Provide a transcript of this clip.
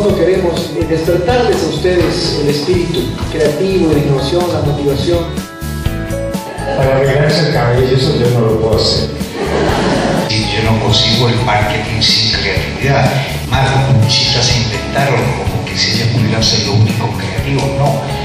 solo queremos despertarles a ustedes el espíritu creativo, la innovación, la motivación. Para arreglarse el cabello, eso yo no lo puedo hacer. Yo no consigo el marketing sin creatividad. Más los publicistas se inventaron como que si ellos pudieran ser los únicos creativos. No.